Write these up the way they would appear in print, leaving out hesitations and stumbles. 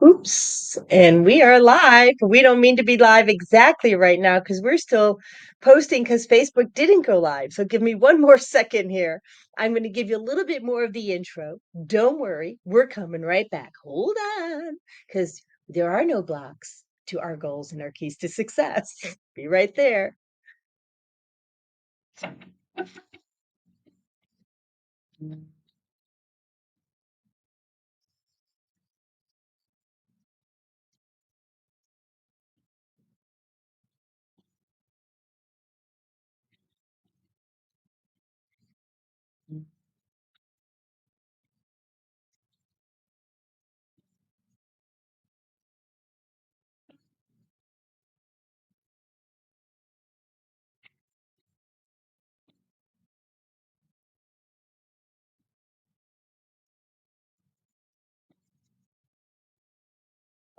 Oops. And we are live. We don't mean to be live exactly right now because we're still posting because Facebook didn't go live. So give me one more second here. I'm going to give you a little bit more of the intro. Don't worry, we're coming right back. Hold on, because there are no blocks to our goals and our keys to success. Be right there.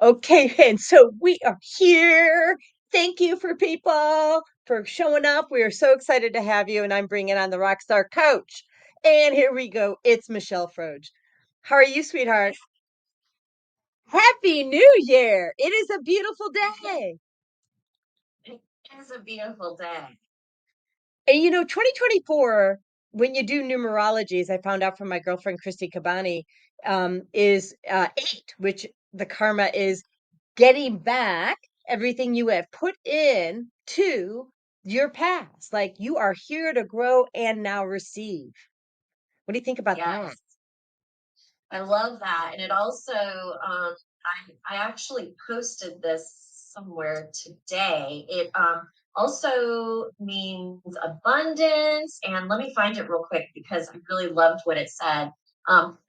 Okay, and so we are here. Thank you for people for showing up. We are so excited to have you, and I'm bringing on the Rockstar Coach. And here we go. It's Michelle Froge. How are you, sweetheart? Happy New Year! It is a beautiful day. It is a beautiful day. And 2024, when you do numerologies, I found out from my girlfriend Christy Cabani, is 8, which the karma is getting back everything you have put in to your past. Like you are here to grow and now receive. What do you think about that? Yes, I love that. And it also, I actually posted this somewhere today. It also means abundance. And let me find it real quick because I really loved what it said.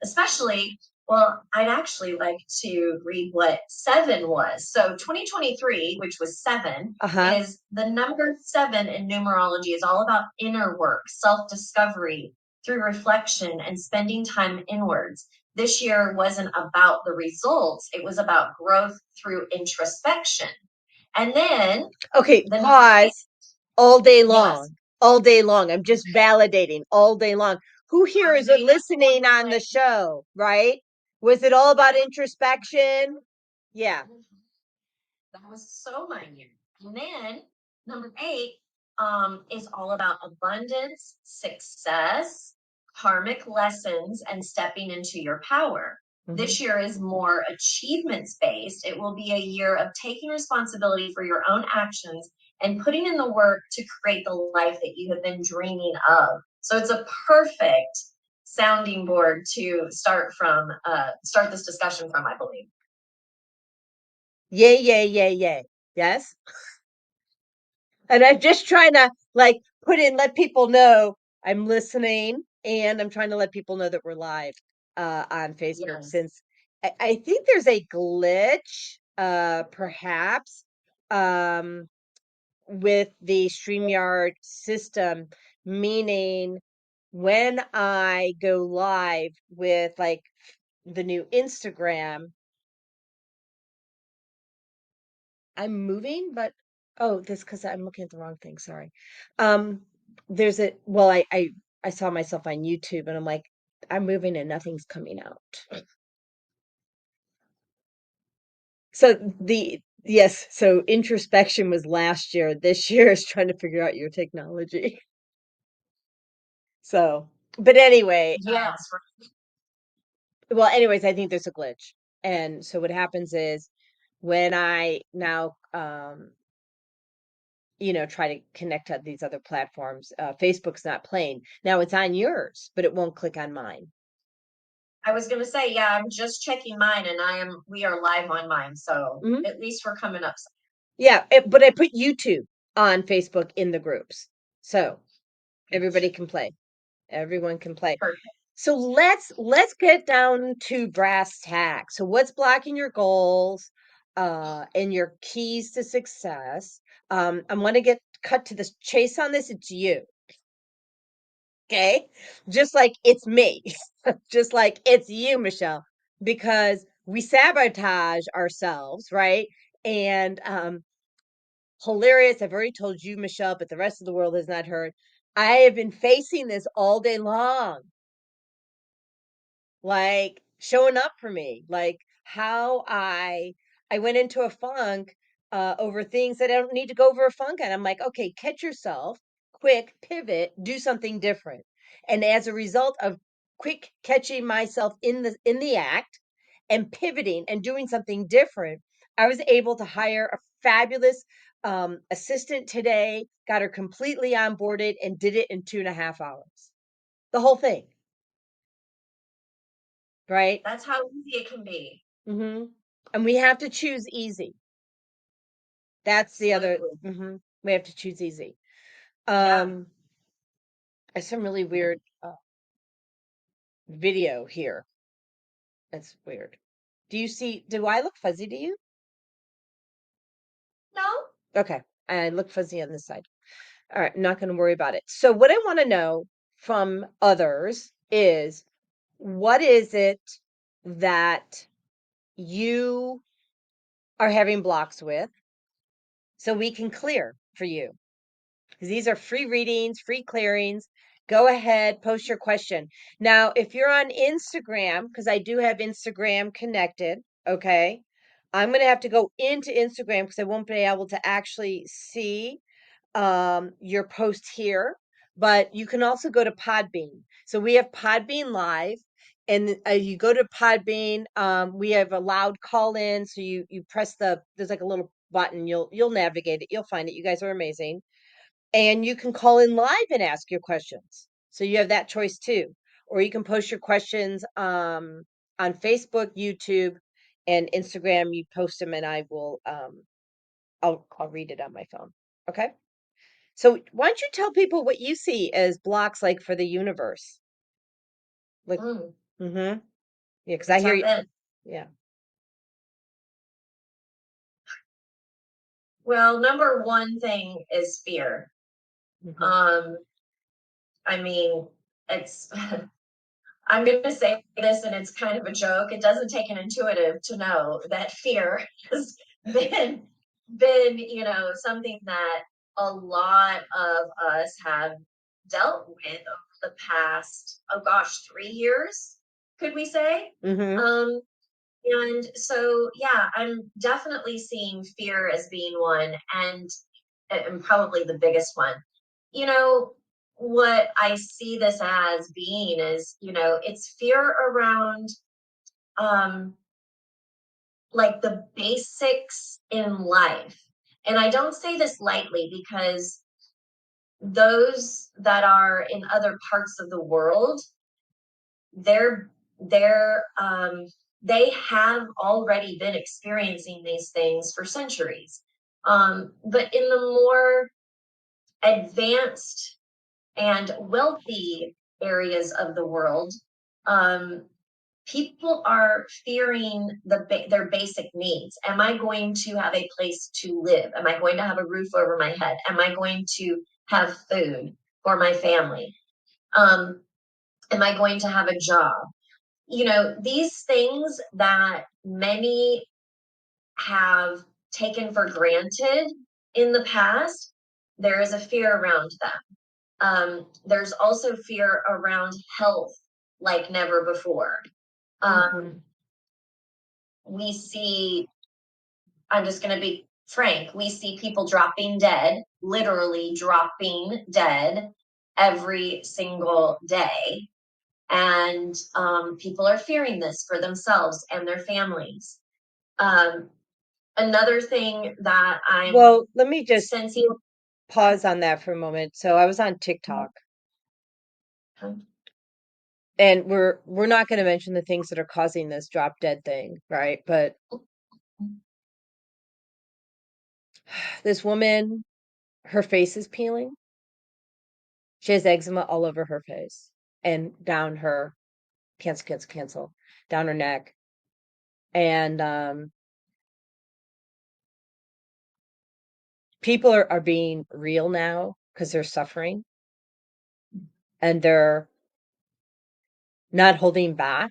Especially, well, I'd actually like to read what 7 was. So 2023, which was 7, is the number 7 in numerology, is all about inner work, self-discovery through reflection and spending time inwards. This year wasn't about the results, it was about growth through introspection. And then, okay, pause all day long. Yes. All day long. I'm just validating all day long. Who here is listening on the show, right? Was it all about introspection? Yeah. That was so minute. And then number 8 is all about abundance, success, karmic lessons, and stepping into your power. This year is more achievements based. It will be a year of taking responsibility for your own actions and putting in the work to create the life that you have been dreaming of. So it's a perfect sounding board to start this discussion from, I believe. Yay, yay, yay, yay. Yes. And I'm just trying to let people know I'm listening, and I'm trying to let people know that we're live on Facebook. Yes. Since I think there's a glitch, perhaps, with the StreamYard system, meaning when I go live with the new Instagram, I'm moving, but this because I'm looking at the wrong thing. Sorry. There's a well, I saw myself on YouTube, and I'm like, I'm moving and nothing's coming out. So Yes, so introspection was last year. This year is trying to figure out your technology. So, but anyway, Yes, well, anyways, I think there's a glitch. And so what happens is when I now try to connect to these other platforms, Facebook's not playing. Now it's on yours, but it won't click on mine. I was gonna say, yeah, I'm just checking mine and we are live on mine, so Hmm. at least we're coming up. Yeah, but I put YouTube on Facebook in the groups. So everybody can play. Everyone can play. Perfect. So let's get down to brass tacks. So what's blocking your goals and your keys to success? I'm gonna get cut to the chase on this. It's you. Okay? Just like it's me. Just like it's you, Michelle, because we sabotage ourselves, right? And hilarious. I've already told you, Michelle, but the rest of the world has not heard. I have been facing this all day long, like showing up for me, like how I went into a funk over things that I don't need to go over a funk on. I'm like, okay, catch yourself, quick pivot, do something different. And as a result of quick catching myself in the act and pivoting and doing something different, I was able to hire a fabulous assistant today, got her completely onboarded and did it in 2.5 hours. The whole thing, right? That's how easy it can be. Mhm. And we have to choose easy. That's the other Absolutely. we have to choose easy. Yeah. There's some really weird video here. That's weird. Do I look fuzzy to you? No? Okay. I look fuzzy on this side. All right, I'm not going to worry about it. So what I want to know from others is what is it that you are having blocks with so we can clear for you? Because these are free readings, free clearings. Go ahead, post your question. Now, if you're on Instagram, because I do have Instagram connected, okay, I'm going to have to go into Instagram because I won't be able to actually see your post here. But you can also go to Podbean. So we have Podbean Live. And you go to Podbean. We have a loud call in. So you press there's like a little button. You'll navigate it. You'll find it. You guys are amazing, and you can call in live and ask your questions. So you have that choice too. Or you can post your questions on Facebook, YouTube, and Instagram. You post them and I will I'll read it on my phone. Okay? So why don't you tell people what you see as blocks like for the universe? Like Mm, mm-hmm. Yeah, because I let's hear jump you. in. Yeah. Well, number one thing is fear. Mm-hmm. Um, I mean, it's I'm going to say this and it's kind of a joke. It doesn't take an intuitive to know that fear has been something that a lot of us have dealt with over the past, oh gosh, 3 years, could we say? Mm-hmm. Um, and so, yeah, I'm definitely seeing fear as being one and probably the biggest one. You know, what I see this as being is, it's fear around um like the basics in life. And I don't say this lightly because those that are in other parts of the world, they're they have already been experiencing these things for centuries. But in the more advanced and wealthy areas of the world, um, people are fearing their basic needs. Am I going to have a place to live? Am I going to have a roof over my head? Am I going to have food for my family? Um, am I going to have a job? These things that many have taken for granted in the past, there is a fear around them. There's also fear around health like never before. Mm-hmm. Um, we see I'm just going to be frank. We see people dropping dead, literally dropping dead every single day. And people are fearing this for themselves and their families. Um, Another thing that I'm Well, let me just sensing. pause on that for a moment. So I was on TikTok, Okay. and we're not going to mention the things that are causing this drop dead thing, right? But this woman, her face is peeling. She has eczema all over her face and down her cancel down her neck. And people are being real now because they're suffering and they're not holding back.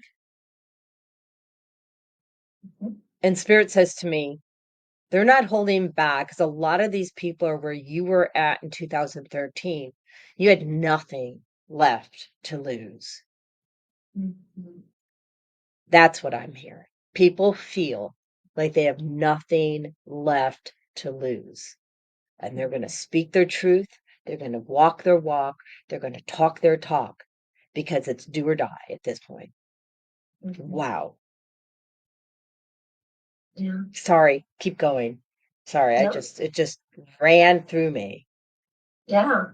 And Spirit says to me, they're not holding back because a lot of these people are where you were at in 2013. You had nothing left to lose. Mhm. That's what I'm hearing. People feel like they have nothing left to lose. And they're going to speak their truth. They're going to walk their walk. They're going to talk their talk because it's do or die at this point. Mhm. Wow. Yeah. Sorry. Keep going. Sorry. No. It just ran through me. Yeah.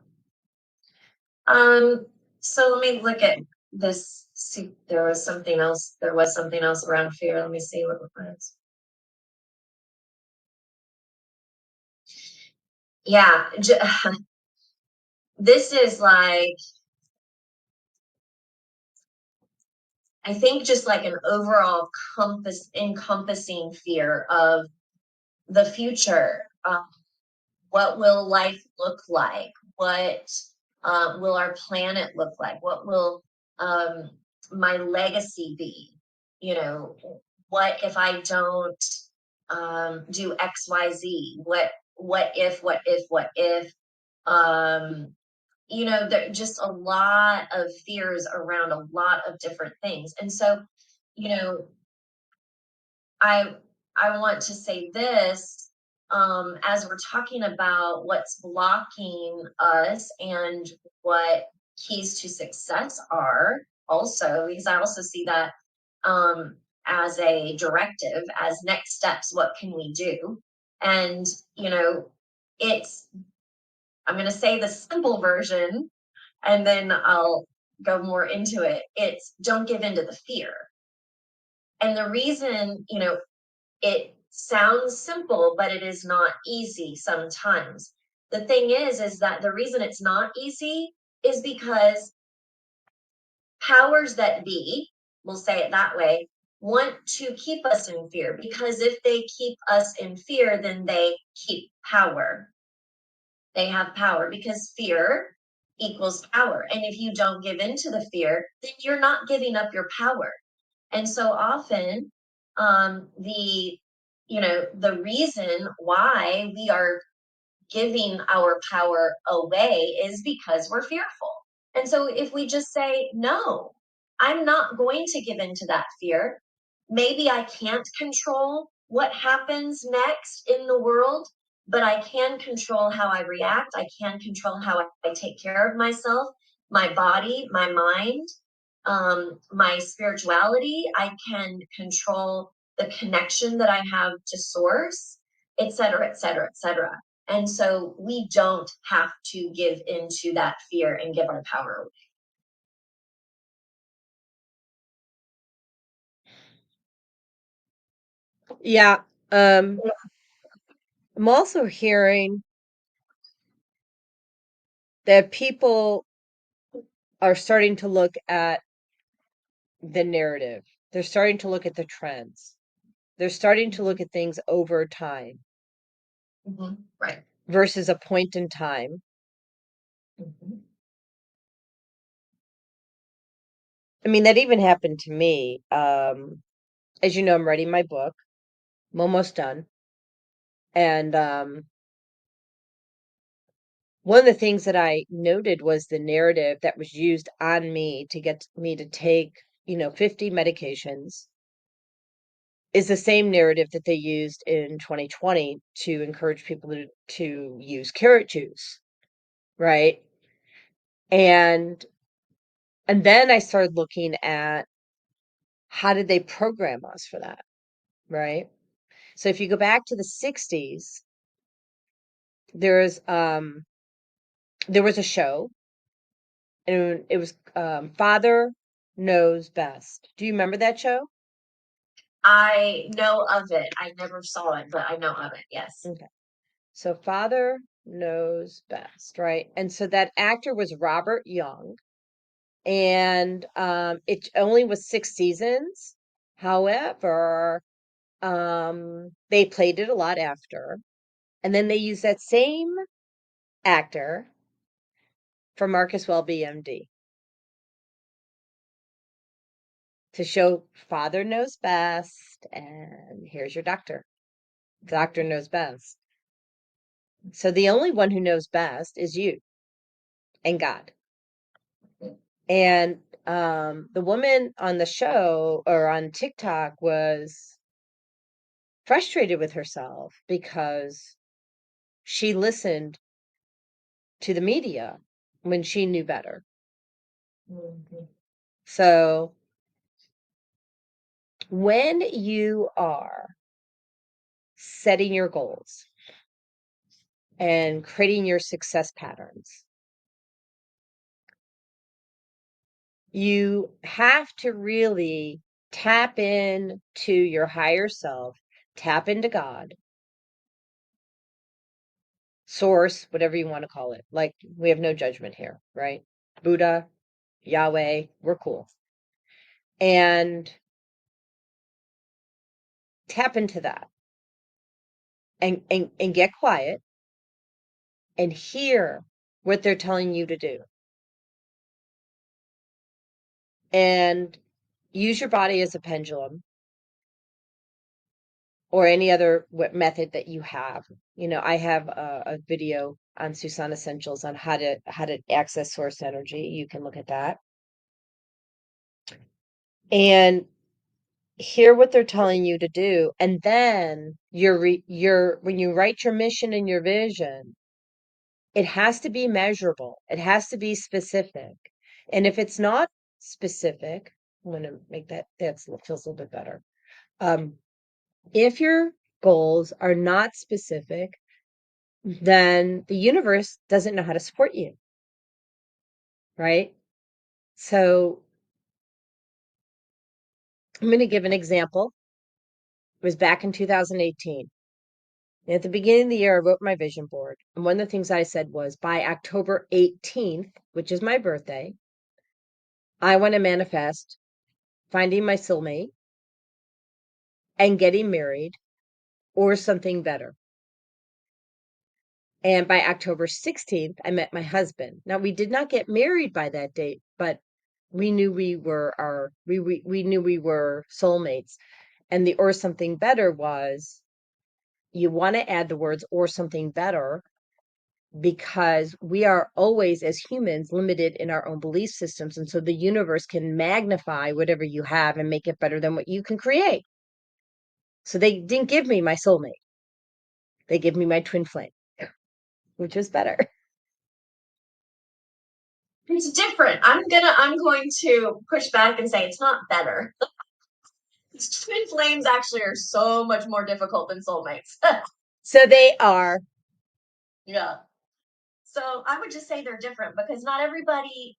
So let me look at this. See, there was something else. There was something else around fear. Let me see what it was. Yeah. This is like, I think just like an overall encompassing fear of the future. What will life look like? What will our planet look like? What will um, my legacy be? You know, what if I don't do X, Y, Z? What if? Um, you know, there just a lot of fears around a lot of different things. And so, you know, I I want to say this, as we're talking about what's blocking us and what keys to success are also, because I also see that as a directive, as next steps, what can we do? And, you know, it's, I'm going to say the simple version and then I'll go more into it. It's don't give in to the fear. And the reason, you know, it sounds simple, but it is not easy sometimes. The thing is that the reason it's not easy is because powers that be, we'll say it that way, want to keep us in fear, because if they keep us in fear, then they keep power. They have power because fear equals power. And if you don't give in to the fear, then you're not giving up your power. And so often, the the reason why we are giving our power away is because we're fearful. And so if we just say, no, I'm not going to give in to that fear. Maybe I can't control what happens next in the world, but I can control how I react. I can control how I take care of myself, my body, my mind, my spirituality. I can control the connection that I have to source, et cetera, et cetera, et cetera. And so we don't have to give into that fear and give our power away. Yeah. Um, I'm also hearing that people are starting to look at the narrative. They're starting to look at the trends. They're starting to look at things over time Right. versus a point in time. Mhm. I mean, that even happened to me. As you know, I'm writing my book. I'm almost done. And one of the things that I noted was the narrative that was used on me to get me to take, 50 medications is the same narrative that they used in 2020 to encourage people to use carrot juice, right? And then I started looking at how did they program us for that, right? So if you go back to the 60s, there's there was a show, and it was Father Knows Best. Do you remember that show? I know of it. I never saw it, but I know of it. Yes. Okay. So Father Knows Best, right? And so that actor was Robert Young, and it only was 6 seasons. However, they played it a lot after, and then they used that same actor for Marcus Welby, MD, to show Father Knows Best, and here's your doctor. Doctor knows best. So the only one who knows best is you and God. And the woman on the show or on TikTok was frustrated with herself because she listened to the media when she knew better. Mhm. So when you are setting your goals and creating your success patterns, you have to really tap in to your higher self, tap into God, source, whatever you want to call it. Like, we have no judgment here, right? Buddha, Yahweh, we're cool. And tap into that and get quiet and hear what they're telling you to do. And use your body as a pendulum or any other method that you have. You know, I have a video on Susan Essentials on how to access source energy. You can look at that and hear what they're telling you to do. And then your when you write your mission and your vision, it has to be measurable. It has to be specific. And if it's not specific, I'm going to make that feels a little bit better. If your goals are not specific, then the universe doesn't know how to support you, right? So I'm going to give an example. It was back in 2018. And at the beginning of the year, I wrote my vision board. And one of the things I said was by October 18th, which is my birthday, I want to manifest finding my soulmate and getting married or something better. And by October 16th, I met my husband. Now, we did not get married by that date, but we knew we were we knew we were soulmates. And the or something better was, you want to add the words or something better because we are always, as humans, limited in our own belief systems. And so the universe can magnify whatever you have and make it better than what you can create. So they didn't give me my soulmate. They give me my twin flame, which is better. It's different. I'm going to push back and say it's not better. Twin flames actually are so much more difficult than soulmates. So they are. Yeah. So I would just say they're different because not everybody,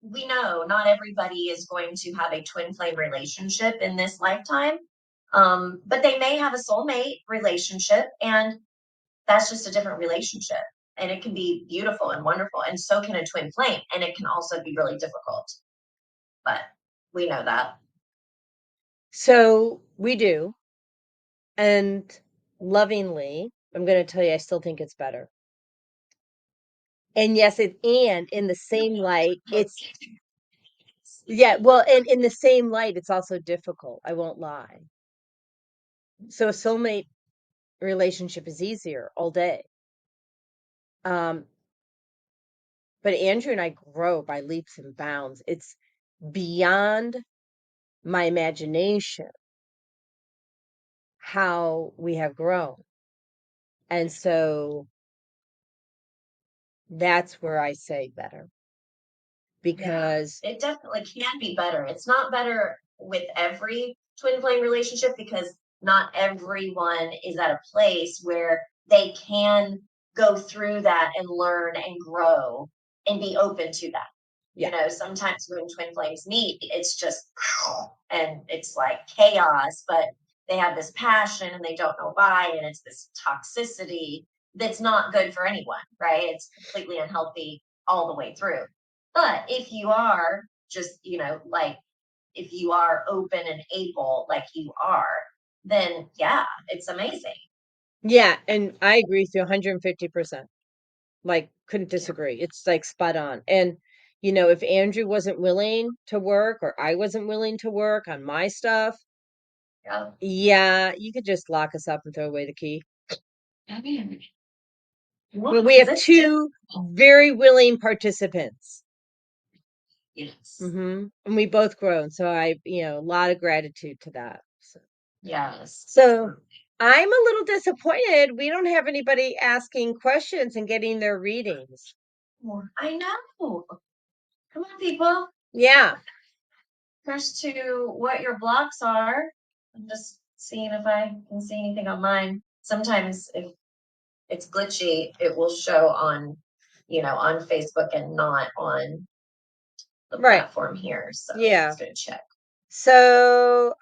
we know not everybody is going to have a twin flame relationship in this lifetime. But they may have a soulmate relationship, and that's just a different relationship. And it can be beautiful and wonderful. And so can a twin flame. And it can also be really difficult. But we know that. So we do. And lovingly, I'm going to tell you, I still think it's better. And yes, and in the same light, it's, yeah, well, and in the same light, it's also difficult. I won't lie. So a soulmate relationship is easier all day. Um, but Andrew and I grow by leaps and bounds. It's beyond my imagination how we have grown. And so that's where I say better, Yeah, because it definitely can be better. It's not better with every twin flame relationship because not everyone is at a place where they can go through that and learn and grow and be open to that. yeah, You know, sometimes when twin flames meet, it's just and it's like chaos, but they have this passion and they don't know why, and it's this toxicity that's not good for anyone, right? It's completely unhealthy all the way through. But if you are just, you know, like if you are open and able, like you are, then yeah, it's amazing. yeah, and I agree with you 150%. Like, couldn't Yeah. disagree. It's like spot on. And if Andrew wasn't willing to work, or I wasn't willing to work on my stuff, Yeah. yeah, you could just lock us up and throw away the key. I mean, But well, we because have it's two difficult. very willing participants. Yes. And we both grown. So a lot of gratitude to that. Yes. So I'm a little disappointed we don't have anybody asking questions and getting their readings. I know. Come on, people. Yeah. First to what your blocks are. I'm just seeing if I can see anything on mine. Sometimes if it's glitchy, it will show on, on Facebook and not on the Right. platform here. So I'm Yeah. just gonna check. So,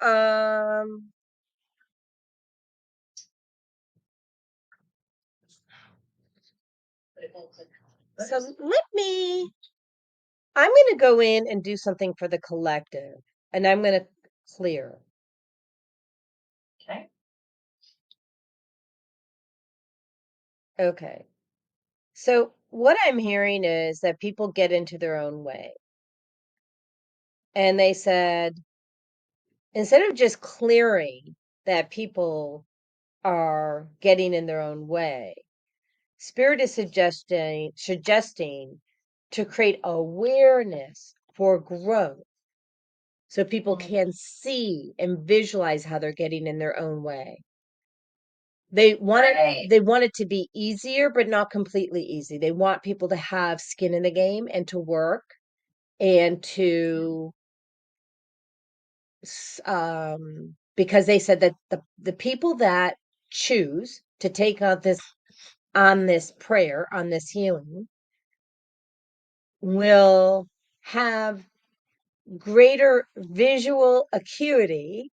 so I'm going to go in and do something for the collective, and I'm going to clear. Okay. Okay. So what I'm hearing is that people get into their own way. And they said, instead of just clearing that people are getting in their own way, Spirit is suggesting to create awareness for growth, so people can see and visualize how they're getting in their own way. They want Right. it to be easier, but not completely easy. They want people to have skin in the game and to work and to because they said that the people that choose to take on this prayer, on this healing, will have greater visual acuity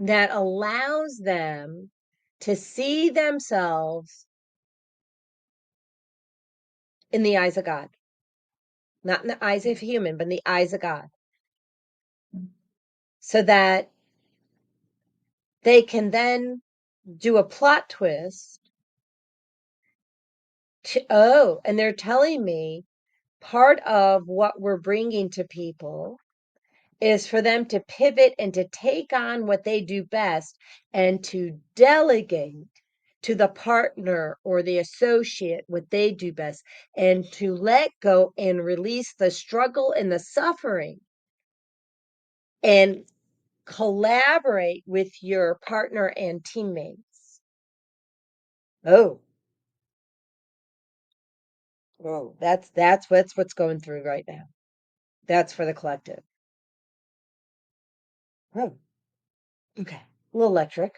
that allows them to see themselves in the eyes of God. Not in the eyes of human, but in the eyes of God. So that they can then do a plot twist. And they're telling me part of what we're bringing to people is for them to pivot and to take on what they do best and to delegate to the partner or the associate what they do best, and to let go and release the struggle and the suffering and collaborate with your partner and teammates. Oh, that's what's going through right now. That's for the collective. Oh, okay. A little electric.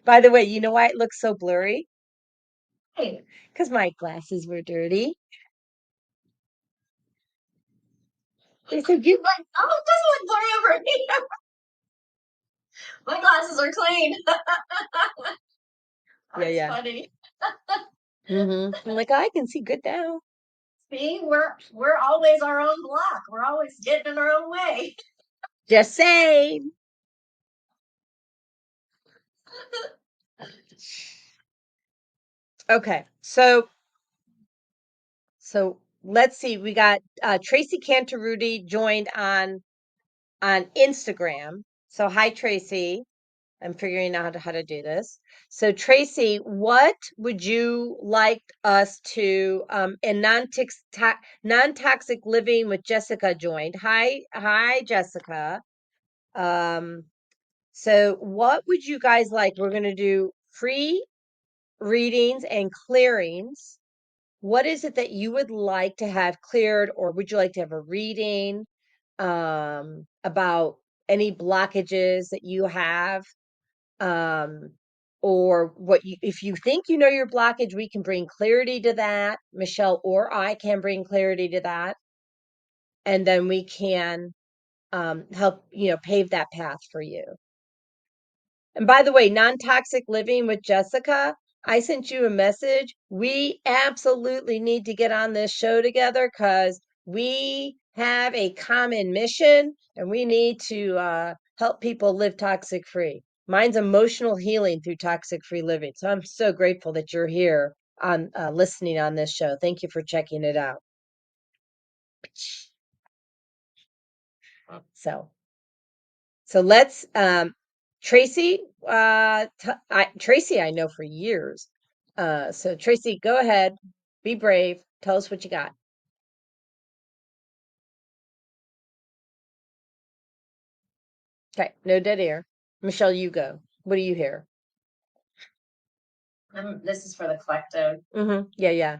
By the way, you know why it looks so blurry? Hey, Because my glasses were dirty. They said you. like, oh, it doesn't look blurry over here. My glasses are clean. Yeah, That's yeah. funny. I'm like, I can see good now. See, we're always our own block. We're always getting in our own way. Just saying. Okay, so let's see. We got Tracy Cantaruti joined on Instagram. So hi, Tracy. I'm figuring out how to do this. So Tracy, what would you like us to and non-toxic living with Jessica joined. Hi, Jessica. So what would you guys like? We're going to do free readings and clearings. What is it that you would like to have cleared, or would you like to have a reading about any blockages that you have? Or what you, if you think you know your blockage, we can bring clarity to that. Michelle or I can bring clarity to that. And then we can help, pave that path for you. And by the way, non-toxic living with Jessica, I sent you a message. We absolutely need to get on this show together because we have a common mission and we need to help people live toxic free. Mine's emotional healing through toxic free living. So I'm so grateful that you're here on listening on this show. Thank you for checking it out. So let's Tracy, Tracy, I know for years. So Tracy, go ahead, be brave. Tell us what you got. Okay, no dead air. Michelle, you go. What do you hear? This is for the collective. Mm-hmm. Yeah, yeah.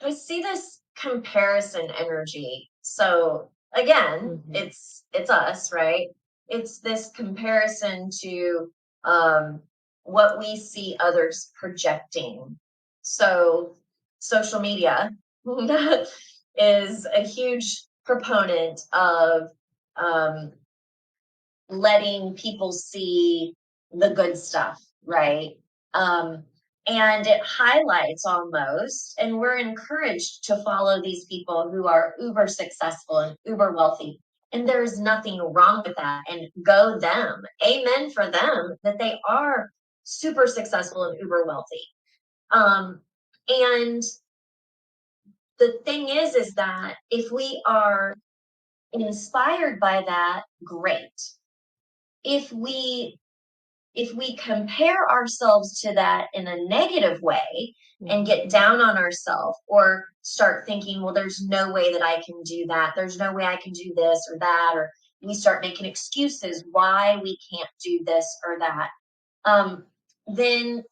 I see this comparison energy. So again, it's us, right? It's this comparison to what we see others projecting. So social media is a huge proponent of letting people see the good stuff, right? And it highlights almost, and we're encouraged to follow these people who are uber successful and uber wealthy. And there's nothing wrong with that. And go them. Amen for them that they are super successful and uber wealthy. And the thing is that if we are inspired by that, great. If we compare ourselves to that in a negative way and get down on ourselves or start thinking, well, there's no way that I can do that. There's no way I can do this or that. Or we start making excuses why we can't do this or that. Then,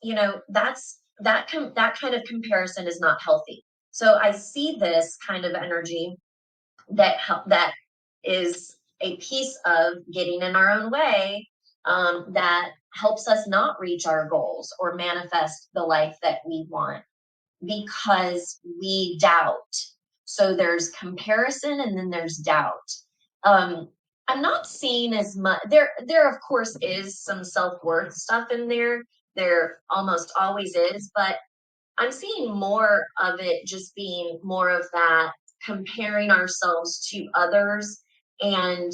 that kind of comparison is not healthy. So I see this kind of energy that is a piece of getting in our own way, that helps us not reach our goals or manifest the life that we want because we doubt. So there's comparison and then there's doubt. I'm not seeing as much there of course is some self-worth stuff in there. There almost always is, but I'm seeing more of it just being more of that comparing ourselves to others and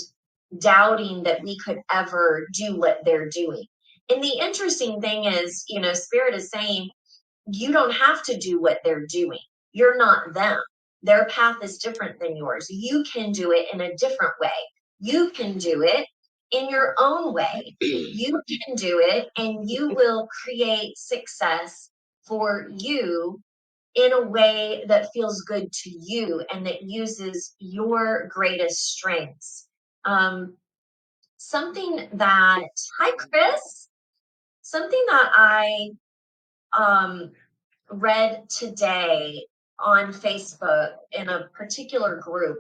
doubting that we could ever do what they're doing. And the interesting thing is, Spirit is saying, you don't have to do what they're doing. You're not them. Their path is different than yours. You can do it in a different way. You can do it in your own way. You can do it and you will create success for you in a way that feels good to you and that uses your greatest strengths. Something that, hi, Chris, something that I read today on Facebook in a particular group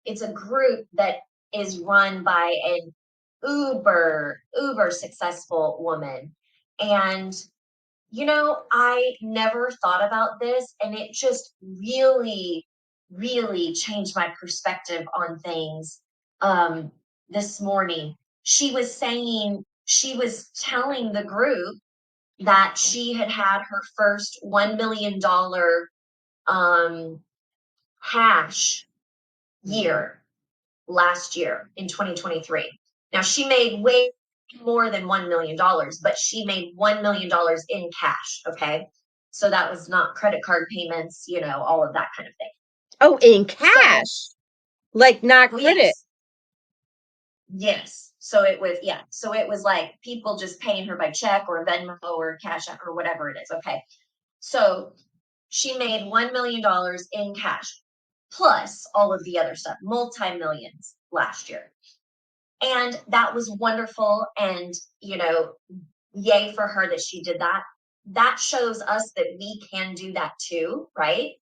it's a group that is run by an uber successful woman. And I never thought about this, and it just really, really changed my perspective on things this morning. She was telling the group that she had had her first $1 million cash year last year in 2023. Now, she made way more than $1 million, but she made $1 million in cash. Okay. So that was not credit card payments, all of that kind of thing. Oh, in cash, like not credit. Yes. So it was like people just paying her by check or Venmo or Cash App or whatever it is. Okay. So she made $1 million in cash. plus all of the other stuff, multi-millions last year. And that was wonderful. And, yay for her that she did that. That shows us that we can do that too, right?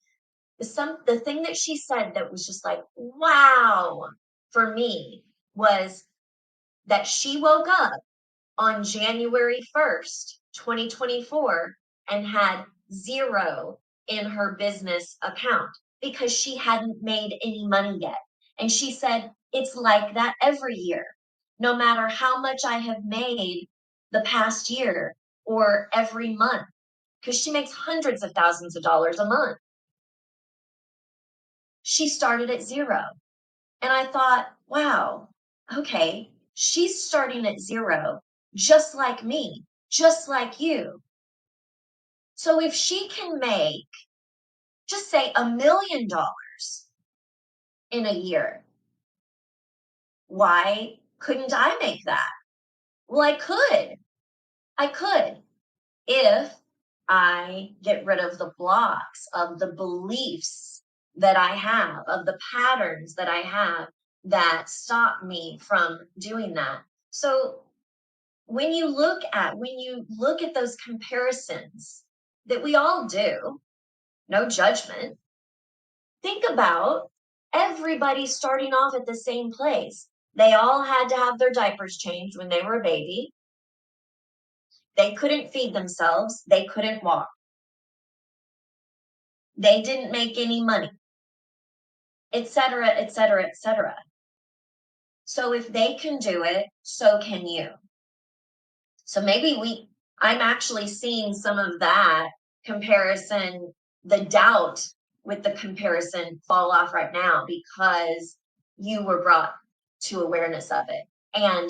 The thing that she said that was just like, wow, for me was that she woke up on January 1st, 2024, and had zero in her business account because she hadn't made any money yet. And she said, it's like that every year. No matter how much I have made the past year or every month, because she makes hundreds of thousands of dollars a month. She started at zero. And I thought, wow, okay, she's starting at zero, just like me, just like you. So if she can make, just say, $1 million in a year, why couldn't I make that? Well, I could. I could if I get rid of the blocks of the beliefs that I have, of the patterns that I have that stop me from doing that. So when you look at those comparisons that we all do, no judgment, think about everybody starting off at the same place. They all had to have their diapers changed when they were a baby. They couldn't feed themselves. They couldn't walk. They didn't make any money, etc., etc., etc. So if they can do it, so can you. So maybe I'm actually seeing some of that comparison, the doubt with the comparison fall off right now because you were brought to awareness of it. And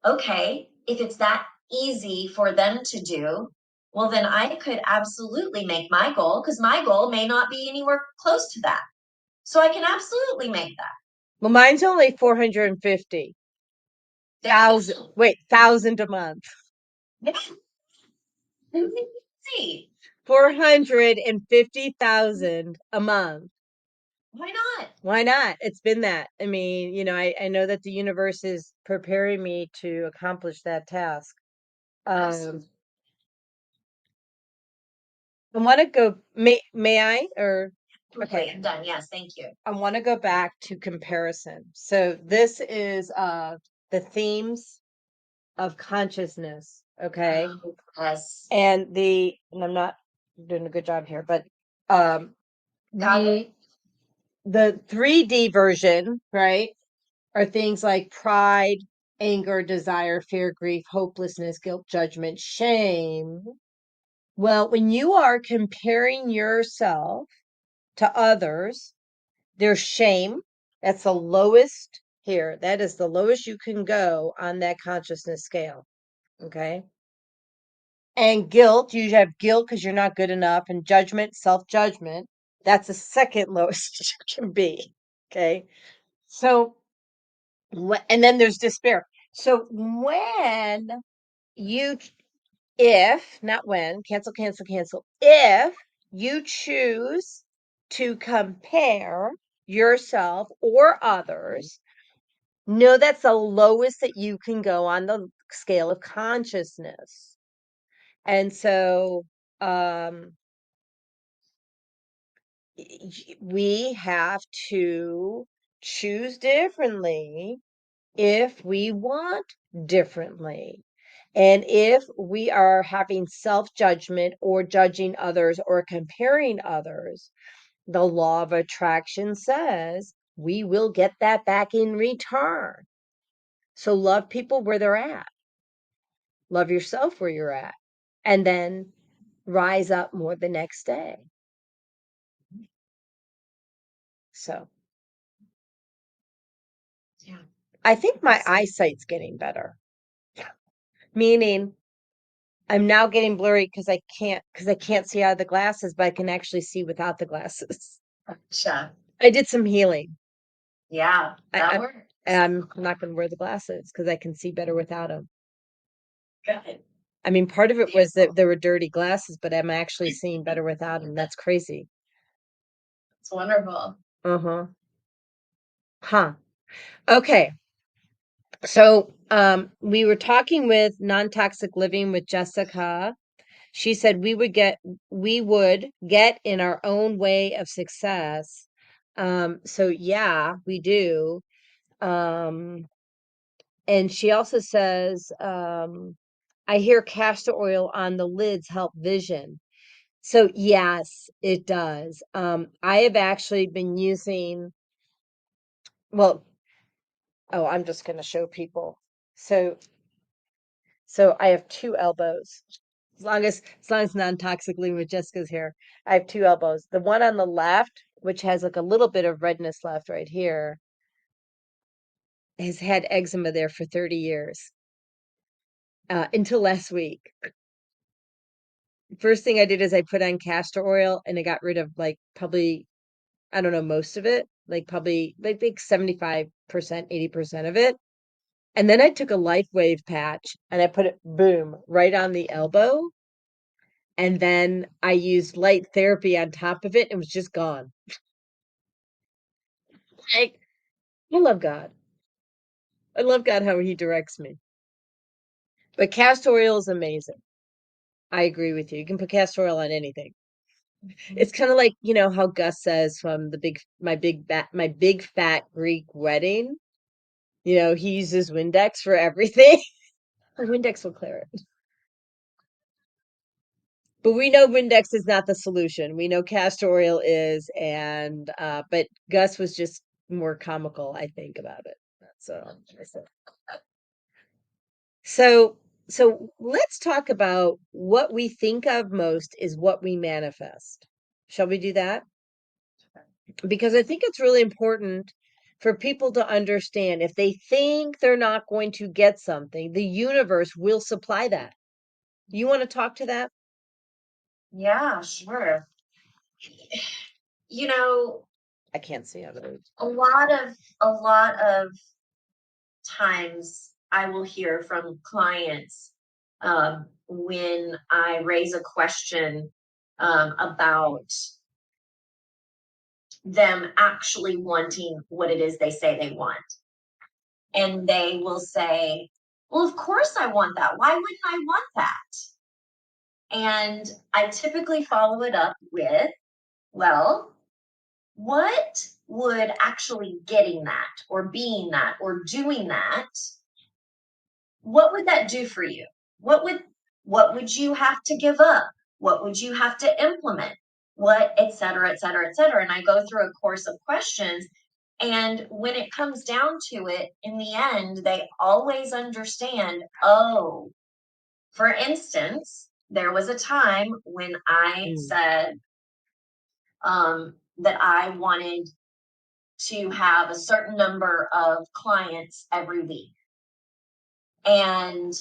okay, if it's that easy for them to do, well, then I could absolutely make my goal because my goal may not be anywhere close to that. So I can absolutely make that. Well, mine's only 450,000. Wait, thousand a month. See, 450,000 a month. why not? Why not? It's been that. I mean, I know that the universe is preparing me to accomplish that task. I want to go. May I? Or Okay, I'm done. Yes, thank you. I want to go back to comparison. So this is the themes of consciousness. Okay. Yes. And I'm not doing a good job here, but Got it. the 3D version, right, are things like pride, anger, desire, fear, grief, hopelessness, guilt, judgment, shame. Well, when you are comparing yourself to others, there's shame. That's the lowest here. That is the lowest you can go on that consciousness scale. Okay. And guilt, you have guilt because you're not good enough, and judgment, self-judgment, that's the second lowest you can be. Okay. So, and then there's despair. So when you, if, not when, cancel, if you choose to compare yourself or others, know that's the lowest that you can go on the scale of consciousness. And so, we have to choose differently if we want differently. And if we are having self-judgment or judging others or comparing others, the law of attraction says we will get that back in return. So love people where they're at. Love yourself where you're at. And then rise up more the next day. So Yeah. I think my eyesight's getting better. Meaning I'm now getting blurry because I can't see out of the glasses, but I can actually see without the glasses. Gotcha. I did some healing. Yeah, that works. And I'm not going to wear the glasses because I can see better without them. Good. I mean, part of it was that there were dirty glasses, but I'm actually seeing better without them. That's crazy. It's wonderful. Uh-huh. Huh. Okay. So, we were talking with Non-Toxic Living with Jessica. She said we would get in our own way of success. So yeah, we do. Um, and she also says, I hear castor oil on the lids help vision. So yes, it does. I have actually been using, well, oh, I'm just going to show people. So I have two elbows. As long as non-toxically with Jessica's here, I have two elbows. The one on the left, which has like a little bit of redness left right here, has had eczema there for 30 years. Until last week. First thing I did is I put on castor oil and I got rid of like probably, I don't know, most of it, like probably like 75%, 80% of it. And then I took a LifeWave patch and I put it, boom, right on the elbow. And then I used light therapy on top of it and it was just gone. Like, I love God. I love God how he directs me. But castor oil is amazing. I agree with you. You can put castor oil on anything. It's kind of like, how Gus says from my big fat Greek wedding. He uses Windex for everything. Windex will clear it. But we know Windex is not the solution. We know castor oil is, and but Gus was just more comical, I think, about it. So I said. So let's talk about what we think of most is what we manifest. Shall we do that? Because I think it's really important for people to understand if they think they're not going to get something, the universe will supply that. You want to talk to that? Yeah, sure. You know, I can't see out of it. a lot of times I will hear from clients when I raise a question about them actually wanting what it is they say they want. And they will say, well, of course I want that. Why wouldn't I want that? And I typically follow it up with, well, what would actually getting that or being that or doing that, what would that do for you? What would you have to give up? What would you have to implement? What, et cetera, et cetera, et cetera. And I go through a course of questions. And when it comes down to it, in the end, they always understand, oh, for instance, there was a time when I said that I wanted to have a certain number of clients every week. And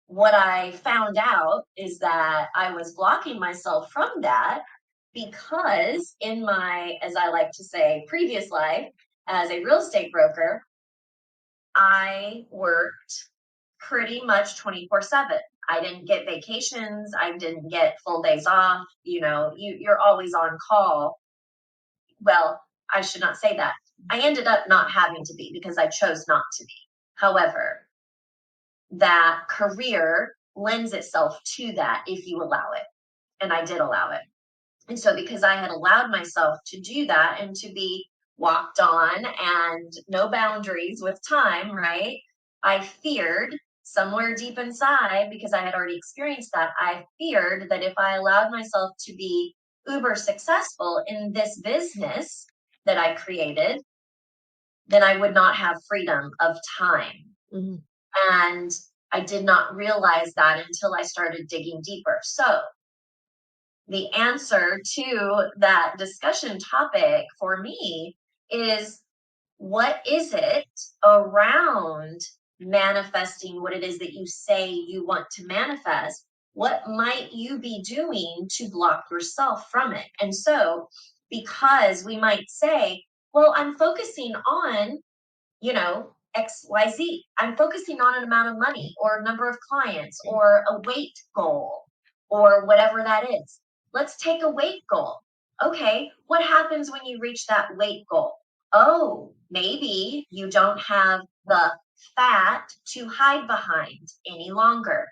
what I found out is that I was blocking myself from that because in my, as I like to say, previous life as a real estate broker, I worked pretty much 24/7. I didn't get vacations. I didn't get full days off. You're always on call. Well, I should not say that. I ended up not having to be because I chose not to be. However, that career lends itself to that if you allow it. And I did allow it. And so, because I had allowed myself to do that and to be walked on and no boundaries with time, right? I feared somewhere deep inside, because I had already experienced that, I feared that if I allowed myself to be uber successful in this business that I created, then I would not have freedom of time. Mm-hmm. And I did not realize that until I started digging deeper. So, the answer to that discussion topic for me is, what is it around manifesting what it is that you say you want to manifest? What might you be doing to block yourself from it? And so, because we might say, well, I'm focusing on, XYZ. I'm focusing on an amount of money or number of clients or a weight goal or whatever that is. Let's take a weight goal. Okay, what happens when you reach that weight goal? Oh, maybe you don't have the fat to hide behind any longer.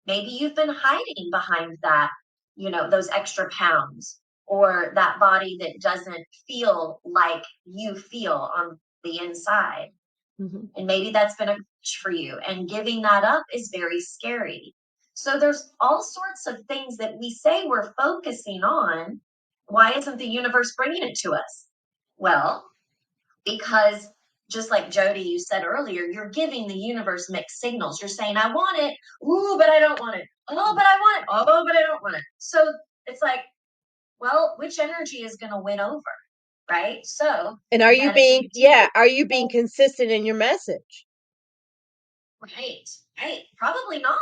Maybe you've been hiding behind that, those extra pounds or that body that doesn't feel like you feel on the inside. Mhm. And maybe that's been a crutch for you. And giving that up is very scary. So there's all sorts of things that we say we're focusing on. Why isn't the universe bringing it to us? Well, because just like Jody, you said earlier, you're giving the universe mixed signals. You're saying, I want it. Ooh, but I don't want it. Oh, but I want it. Oh, but I don't want it. So it's like, well, which energy is going to win over? Right. So And you got to dig deep. are you being consistent in your message? Right. Right. Probably not.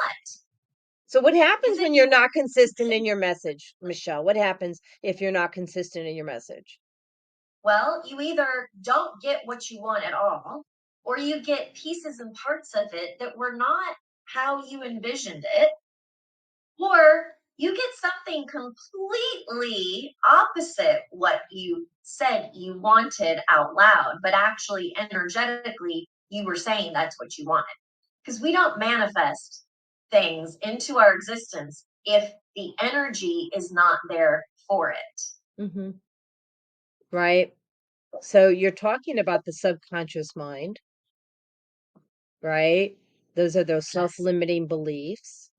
So what Because happens if when you're you not consistent in your message, Michelle? What happens if you're not consistent in your message? Well, you either don't get what you want at all, or you get pieces and parts of it that were not how you envisioned it, or you get something completely opposite what you said you wanted out loud, but actually energetically you were saying that's what you wanted. Because we don't manifest things into our existence if the energy is not there for it. Hmm. Right? So you're talking about the subconscious mind, right? Those are those Yes. self-limiting beliefs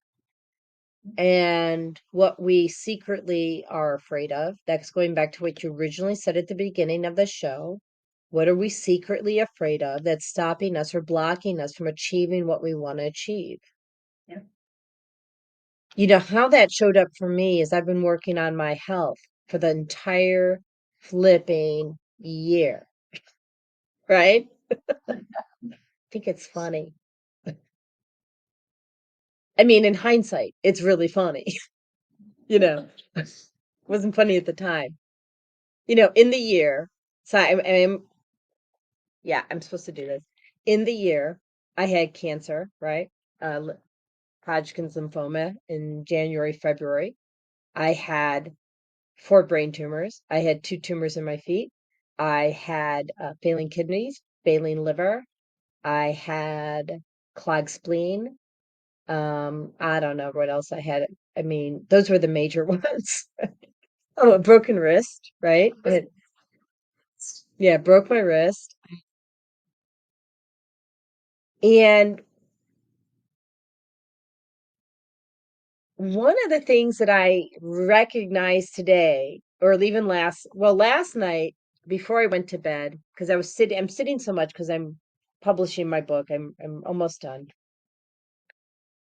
and what we secretly are afraid of. That's going back to what you originally said at the beginning of the show. What are we secretly afraid of that's stopping us or blocking us from achieving what we want to achieve? Yeah. You know, how that showed up for me is I've been working on my health for the entire flipping year, right? I think it's funny. I mean, in hindsight, it's really funny, you know. Wasn't funny at the time. You know, in the year, so yeah, I'm supposed to do this. In the year, I had cancer, right? Hodgkin's lymphoma in January, February. I had 4 brain tumors. I had 2 tumors in my feet. I had failing kidneys, failing liver. I had clogged spleen. I don't know what else I had. I mean, those were the major ones. Oh, a broken wrist, right? Yeah, broke my wrist. And one of the things that I recognized today, or even last night before I went to bed, because I'm sitting so much because I'm publishing my book. I'm almost done.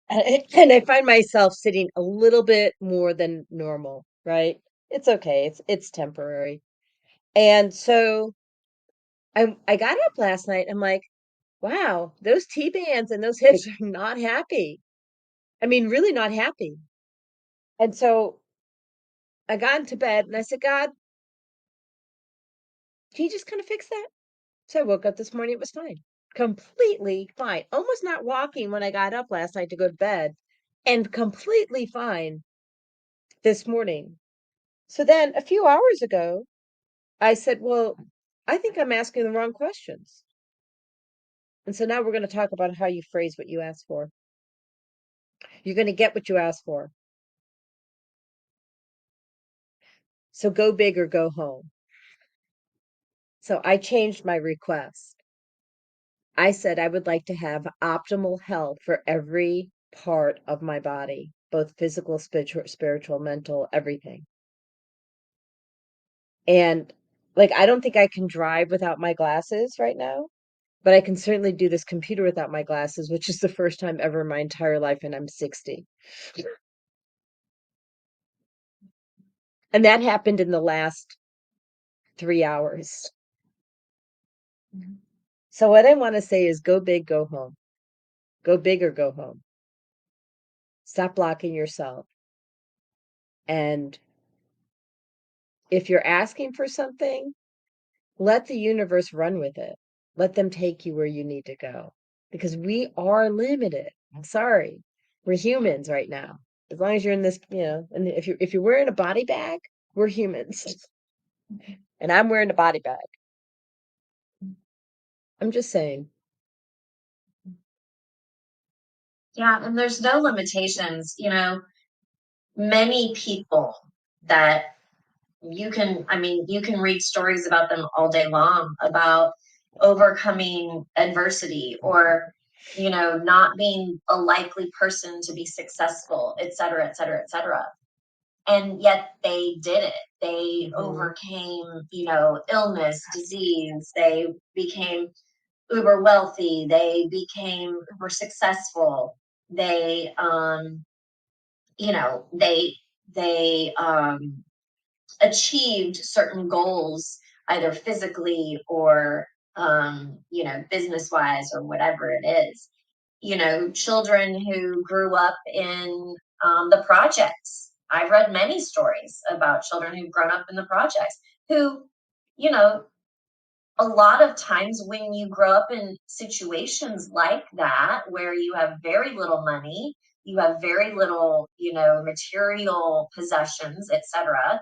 And I find myself sitting a little bit more than normal, right? It's okay. It's temporary. And so I got up last night. I'm like, wow, those T-bands and those hips are not happy. I mean, really not happy. And so I got into bed and I said, God, can you just kind of fix that? So I woke up this morning, it was fine. Completely fine. Almost not walking when I got up last night to go to bed, and completely fine this morning. So then a few hours ago, I said, well, I think I'm asking the wrong questions. And so now we're going to talk about how you phrase what you ask for. You're going to get what you ask for. So go big or go home. So I changed my request. I said I would like to have optimal health for every part of my body, both physical, spiritual, mental, everything. And like, I don't think I can drive without my glasses right now, but I can certainly do this computer without my glasses, which is the first time ever in my entire life, and I'm 60. And that happened in the last 3 hours. So what I want to say is go big, go home. Go big or go home. Stop blocking yourself. And if you're asking for something, let the universe run with it. Let them take you where you need to go because we are limited. I'm sorry. We're humans right now. As long as you're in this, and if you're wearing a body bag, We're humans. And I'm wearing a body bag. I'm just saying. Yeah, and there's no limitations. Many people that you can read stories about them all day long about overcoming adversity or, not being a likely person to be successful, et cetera, et cetera, et cetera. And yet they did it. They Mhm. overcame, illness, disease. They became uber wealthy. They became uber successful. They, they achieved certain goals, either physically or, business wise or whatever it is. Children who grew up in the projects. I've read many stories about children who've grown up in the projects who, you know, a lot of times when you grow up in situations like that, where you have very little money, you have very little, material possessions, etc.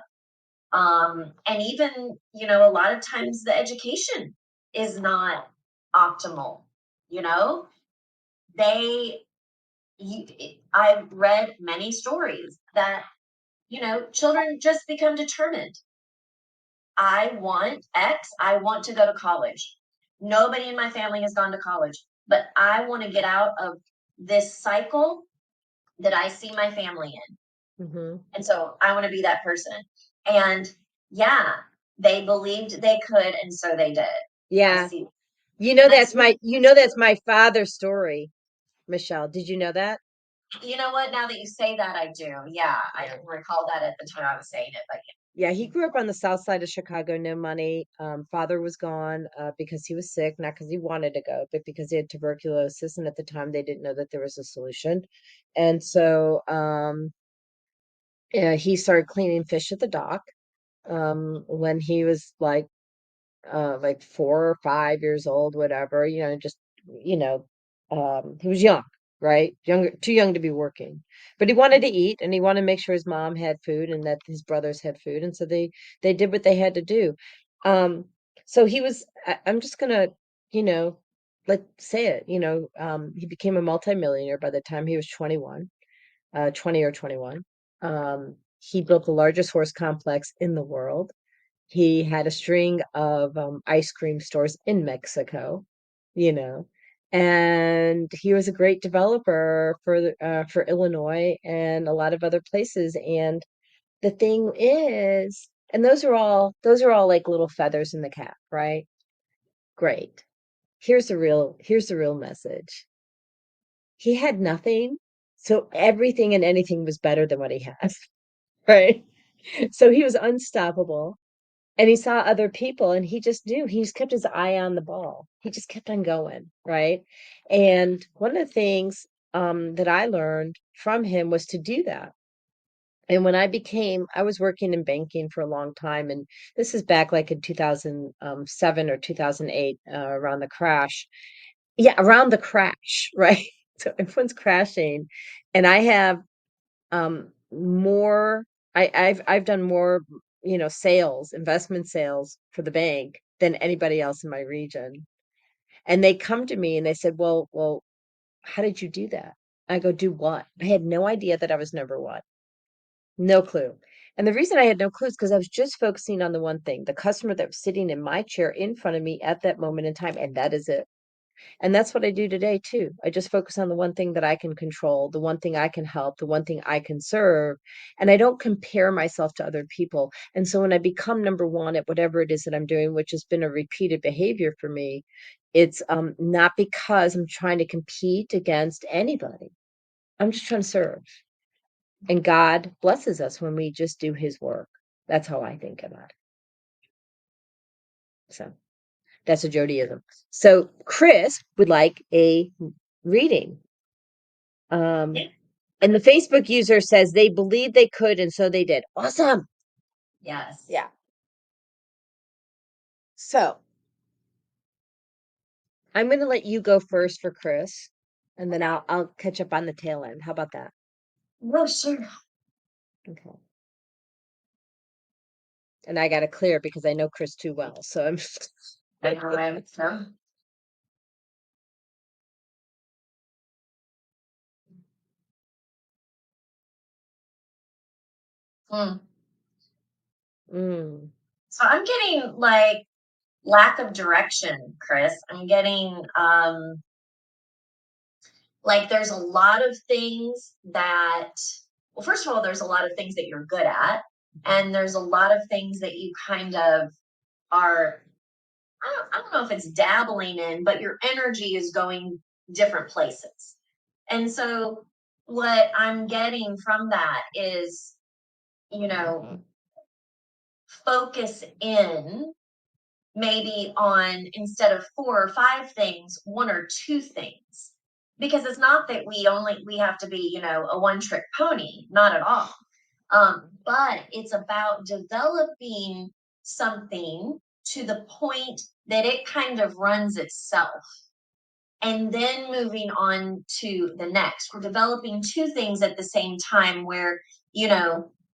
And even, a lot of times the education is not optimal, you know, they, I've read many stories that, children just become determined. I want X. I want to go to college. Nobody in my family has gone to college, but I want to get out of this cycle that I see my family in. Mhm. And so I want to be that person. And yeah, they believed they could, and so they did. I Yeah. see. And I see. That's my father's story, Michelle. Did you know that? You know what? Now that you say that, I do. Yeah, I Yeah. didn't recall that at the time I was saying it, but Yeah, he grew up on the south side of Chicago, no money. Father was gone because he was sick, not because he wanted to go, but because he had tuberculosis. And at the time, they didn't know that there was a solution. And so yeah, he started cleaning fish at the dock when he was like 4 or 5 years old, whatever, just, you know, he was young, right? Younger, too young to be working, but he wanted to eat and he wanted to make sure his mom had food and that his brothers had food. And so they did what they had to do. Um, so I'm just gonna, you know, let's say it, he became a multimillionaire by the time he was 21, 20 or 21. He built the largest horse complex in the world. He had a string of ice cream stores in Mexico, you know, and he was a great developer for Illinois and a lot of other places. And the thing is, and those are all like little feathers in the cap, right? Great. Here's the real message. He had nothing, so everything and anything was better than what he had, right? So he was unstoppable. And he saw other people and he just knew, he just kept his eye on the ball. He just kept on going, right? And one of the things that I learned from him was to do that. And when I was working in banking for a long time, and this is back like in 2007 or 2008, around the crash. Yeah, around the crash, right? So everyone's crashing, and I have more I've done more, sales, investment sales for the bank than anybody else in my region. And they come to me and they said, well, how did you do that? I go, do what? I had no idea that I was number one. No clue. And the reason I had no clue is because I was just focusing on the one thing, the customer that was sitting in my chair in front of me at that moment in time, and that is it. And that's what I do today too. I just focus on the one thing that I can control, the one thing I can help, the one thing I can serve. And I don't compare myself to other people. And so when I become number one at whatever it is that I'm doing, which has been a repeated behavior for me, it's not because I'm trying to compete against anybody. I'm just trying to serve. And God blesses us when we just do his work. That's how I think about it. So that's a Jodyism. So Chris would like a reading. Um, yeah. and the Facebook user says they believed they could, and so they did. Awesome. Yes. Yeah. So I'm going to let you go first for Chris, and then I'll catch up on the tail end. How about that? No, sure. Okay. and I got to clear because I know Chris too well. So I'm I know I'm so. Mm. mm, So I'm getting like lack of direction, Chris. I'm getting like there's a lot of things that, well, first of all, there's a lot of things that you're good at, and there's a lot of things that you kind of are, I don't know if it's dabbling in, but your energy is going different places. And so what I'm getting from that is, you know, focus in maybe on, instead of 4 or 5 things, 1 or 2 things. Because it's not that we have to be, a one-trick pony, not at all. But it's about developing something to the point that it kind of runs itself, and then moving on to the next. We're developing 2 things at the same time where,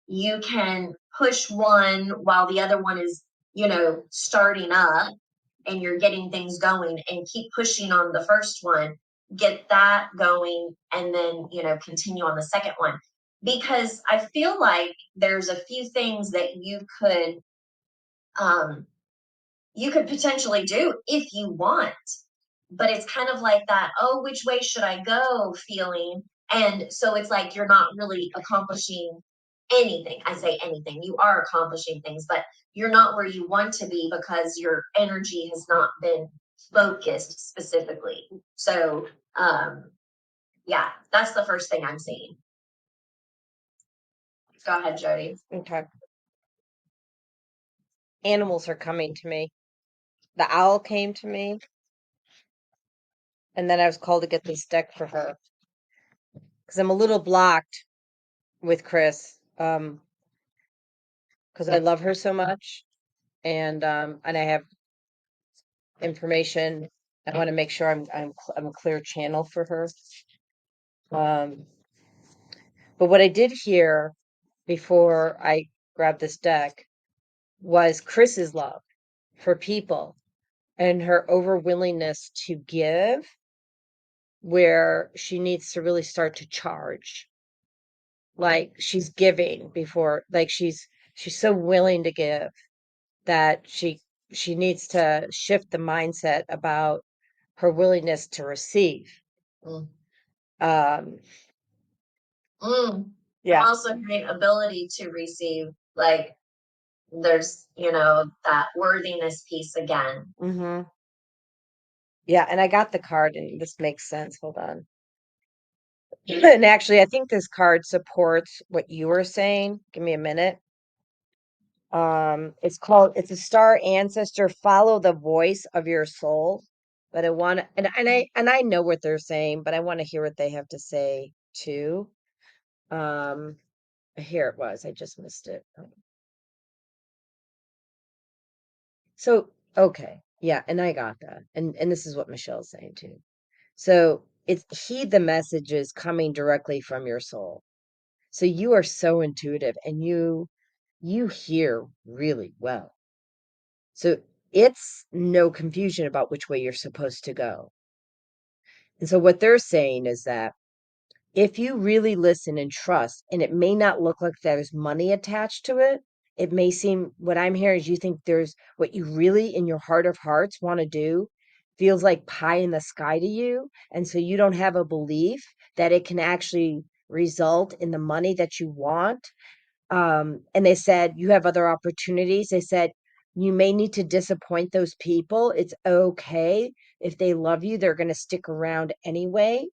you can push one while the other one is, starting up, and you're getting things going, and keep pushing on the first one, get that going, and then, continue on the second one. Because I feel like there's a few things that um, you could potentially do if you want, but it's kind of like that, oh, which way should I go feeling. And so it's like you're not really accomplishing anything. I say anything, you are accomplishing things, but you're not where you want to be because your energy has not been focused specifically. So yeah, that's the first thing I'm seeing. Go ahead, Jody. okay. Animals are coming to me. The owl came to me, and then I was called to get this deck for her because I'm a little blocked with Chris, because I love her so much, and I have information. I want to make sure I'm a clear channel for her. Um, but what I did hear before I grabbed this deck was Chris's love for people and her over willingness to give, where she needs to really start to charge. Like she's giving before, like she's so willing to give that she needs to shift the mindset about her willingness to receive. Mm. Um, I'm yeah. also hearing ability to receive, like there's, that worthiness piece again. hmm Yeah, and I got the card, and this makes sense. Hold on. And actually, I think this card supports what you were saying. Give me a minute. It's a star ancestor. Follow the voice of your soul. But I want to, and I know what they're saying, but I want to hear what they have to say too. Um, Here it was. I just missed it. So, okay. Yeah, and I got that. And this is what Michelle's saying too. So, it's heed the messages coming directly from your soul. So you are so intuitive, and you hear really well. So it's no confusion about which way you're supposed to go. And so what they're saying is that if you really listen and trust, and it may not look like there's money attached to it, it may seem, what I'm hearing is you think there's what you really in your heart of hearts want to do feels like pie in the sky to you. And so you don't have a belief that it can actually result in the money that you want. And they said you have other opportunities. They said you may need to disappoint those people. It's okay. If they love you, they're going to stick around anyway,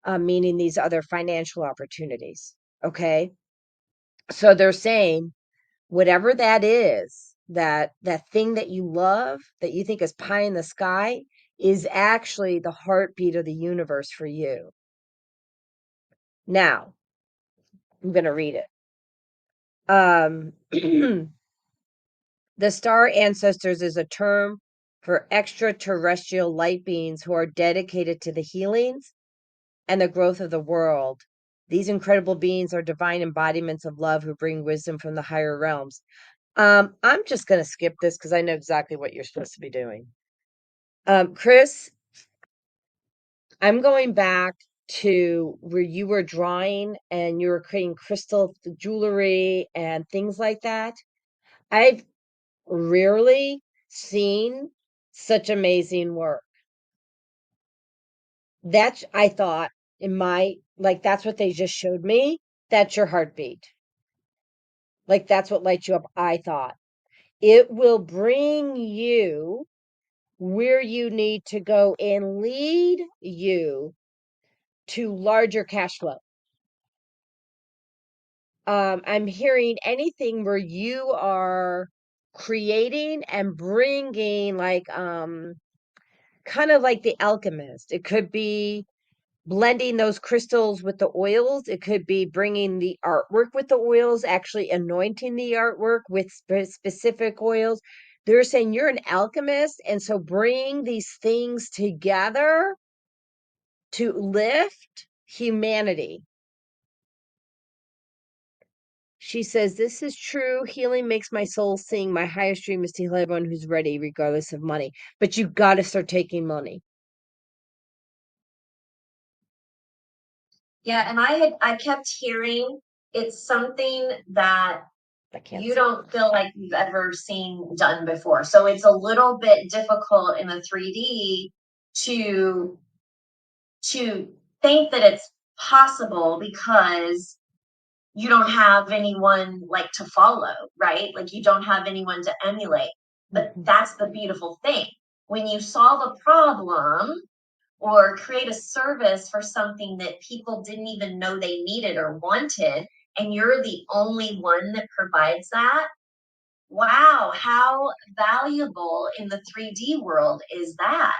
meaning these other financial opportunities. Okay. So they're saying whatever that is, that thing that you love, that you think is pie in the sky, is actually the heartbeat of the universe for you. Now, I'm going to read it. The star ancestors is a term for extraterrestrial light beings who are dedicated to the healings and the growth of the world. These incredible beings are divine embodiments of love who bring wisdom from the higher realms. I'm just gonna skip this because I know exactly what you're supposed to be doing. Chris, I'm going back to where you were drawing and you were creating crystal jewelry and things like that. I've rarely seen such amazing work. That's, I thought, in my, like, that's what they just showed me. That's your heartbeat. Like, that's what lights you up, I thought. It will bring you where you need to go and lead you to larger cash flow. I'm hearing anything where you are creating and bringing like kind of like the alchemist. It could be blending those crystals with the oils. It could be bringing the artwork with the oils, actually anointing the artwork with specific oils. They're saying you're an alchemist, and so bring these things together to lift humanity. She says, "This is true. Healing makes my soul sing. My highest dream is to heal everyone who's ready, regardless of money." But you got to start taking money. Yeah, and I kept hearing it's something that I can't you see. don't feel like you've ever seen done before. So it's a little bit difficult in the 3D to to think that it's possible because you don't have anyone like to follow, right? Like you don't have anyone to emulate. But Mhm. that's the beautiful thing. When you solve a problem or create a service for something that people didn't even know they needed or wanted, and you're the only one that provides that, wow, how valuable in the 3D world is that?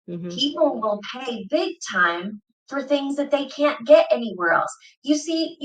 Mhm. People will pay big time for things that they can't get anywhere else. You see,